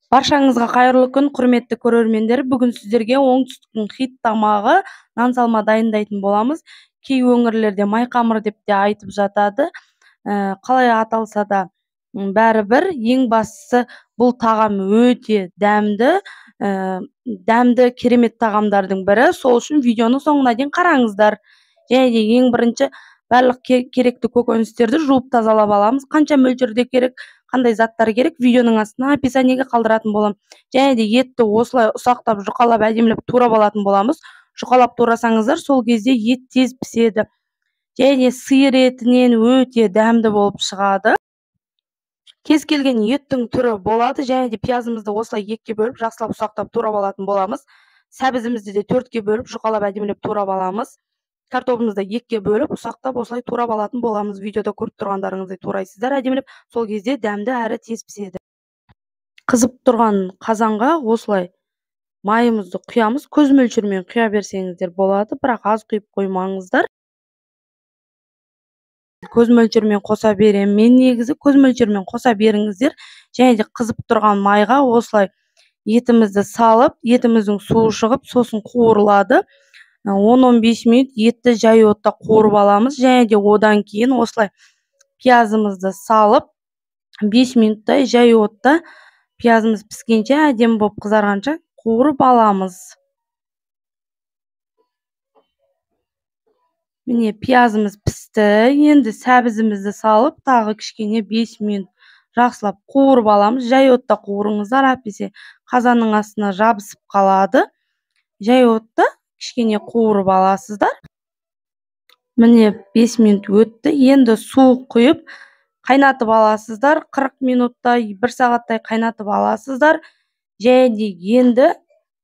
Баршаңызға қайырлы күн, құрметті көрермендер. Бүгін сіздерге оңтүстіктің хит тамағы нан салма дайындайтын боламыз. Кей өңірлерде майқамыр деп те айтып жатады. Қалай аталса да бәрібір. Ең бастысы бұл тағам өте дәмді, дәмді керемет тағамдардың бірі. Сол үшін видеоны соңына дейін қараңыздар. Және де ең бірінші барлық керекті көкөністерді жуып тазалап аламыз. Қанша мөлшерде керек, қандай заттар керек, видеоның астына описаниеге қалдыратын боламын. Және де етті осылай ұсақтап, жұқалап, әдемілеп турап алатын боламыз. Жұқалап турасаңыздар, сол кезде ет тез піседі. Және сиыр етінен өте дәмді болып шығады. Кез келген еттің түрі болады. Және де пиязымызды осылай екіге бөліп, жақсылап ұсақтап турап алатын боламыз. Сәбізімізді де төртке бөліп, жұқалап, әдемілеп турап аламыз. Картопымызды екіге бөліп, ұсақтап осылай турап алатын боламыз. Видеода көріп тұрғандарыңыздай турайсыздар әдемілеп. Сол кезде дәмді әрі тез піседі. Қызып тұрған қазанға осылай майымызды құямыз. Көз мөлшермен құя берсеңіздер болады, бірақ аз құйып қоймаңыздар. Көз мөлшермен қоса берем. Мен негізі көз мөлшермен қоса беріңіздер. Және де қызып тұрған майға осылай етімізді салып, етіміздің суы шығып, сосын қуырылады. 10-15 минут етті жай отта қуырып аламыз. Және де одан кейін осылай пиязымызды салып, 5 минуттай жай отта пиязымыз піскенше, әдемі болып қызарғанша қуырып аламыз. Міне пиязымыз пісті. Енді сәбізімізді салып, тағы кішкене 5 минут жақсылап қуырып аламыз. Жай отта қуырыңыздар, әйтпесе қазанның астына жабысып қалады. Жай отта кішкене қуырып аласыздар. Міне 5 минут өтті. Енді су құйып қайнатып аласыздар. 40 минуттай, 1 сағаттай қайнатып аласыздар. Және енді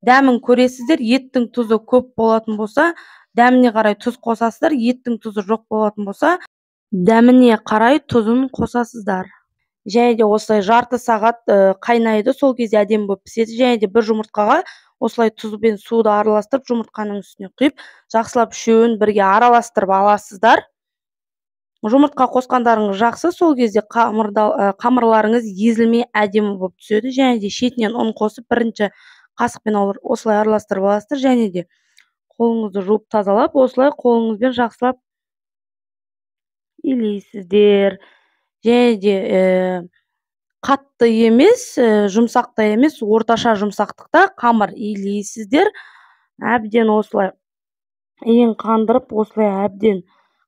дәмін көресіздер. Еттің тұзы көп болатын болса, дәміне қарай тұз қосасыздар. Еттің тұзы жоқ болатын болса, дәміне қарай тұзын қосасыздар. Және де осылай жарты сағат қайнайды. Сол кезде әдемі болып піседі. Және де бір жұмыртқаға осылай тұз бен суды араластырып, жұмыртқаның үстіне құйып, жақсылап үшеуін бірге араластырып аласыздар. Жұмыртқа қосқандарыңыз жақсы, сол кезде қамырларыңыз езілмей әдемі болып түседі. Және де шетінен ұн қосып, бірінші қасықпен осылай араластырып аласыздар. Және де қолыңызды жуып тазалап, осылай қолыңызбен жақсылап илейсіздер. Және де қатты емес, жұмсақта емес, орташа жұмсақтықта қамыр илейсіздер. Әбден осылай ең қандырып, осылай әбден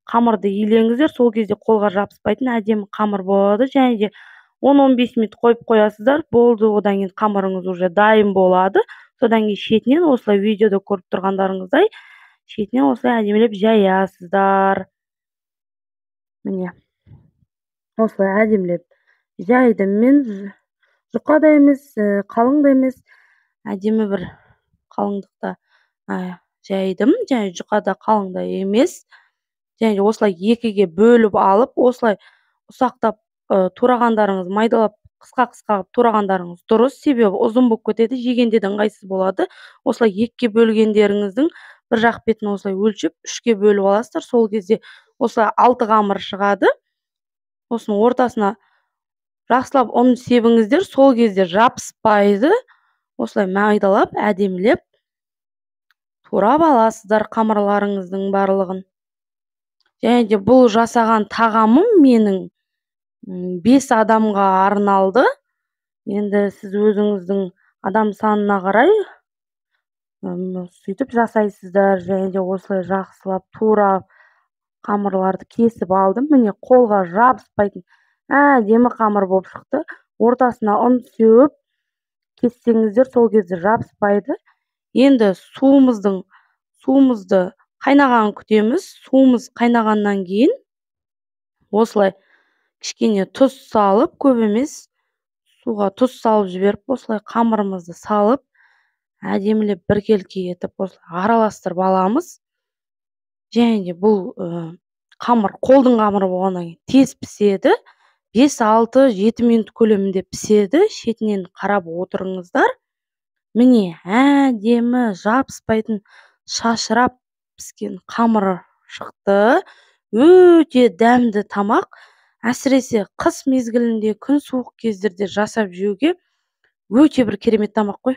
қамырды илеңіздер. Сол кезде қолға жабыспайтын әдемі қамыр болады. Және де 10-15 минут қойып қоясыздар. Болды, одан кейін қамырыңыз уже дайын болады. Содан кейін шетінен осылай видеода көріп тұрғандарыңыздай, шетінен осылай әдемелеп жаясыздар. Міне осылай әдемелеп жайды. Мен жұқа да емес, қалың да емес, әдемі бір қалыңдықта жайдым. Және жұқа да қалың да емес. Және осылай екіге бөліп алып, осылай ұсақтап турағандарыңыз, майдалап қысқа турағандарыңыз дұрыс. Себебі ұзын болып кетеді, жегенде де ыңғайсыз болады. Осылай екіге бөлгендеріңіздің бір жақ бетін осылай өлшеп, 3-ке бөліп аласыздар. Сол кезде осылай 6 қамыр шығады. Осының ортасына жақсылап ұн себіңіздер. Сол кезде жабыспайды. Осылай майдалап, әдемілеп турап аласыздар қамырларыңыздың барлығын. Және де бұл жасаған тағамым менің 5 адамға арналды. Енді сіз өзіңіздің адам санына қарай сөйтіп жасайсыздар. Және де осылай жақсылап турап қамырларды кесіп алдым. Міне қолға жабыспайтын әдемі қамыр болып шықты. Ортасына ұн сеуіп кессеңіздер, сол кезде жабыспайды. Енді суымызды қайнағанын күтеміз. Суымыз қайнағаннан кейін осылай кішкене тұз салып, көп емес, суға тұз салып жіберіп, осылай қамырымызды салып, әдемілеп біркелкі етіп осылай араластырып аламыз. Және де бұл қамыр, қолдың қамыры болғаннан кейін тез піседі. 5-6-7 минут көлемінде піседі. Шетінен қарап отырыңыздар. Міне әдемі жабыспайтын шашырап піскен қамыры шықты. Өте дәмді тамақ. Әсіресе қыс мезгілінде, күн суық кездерде жасап жеуге Өте бір керемет тамақ қой.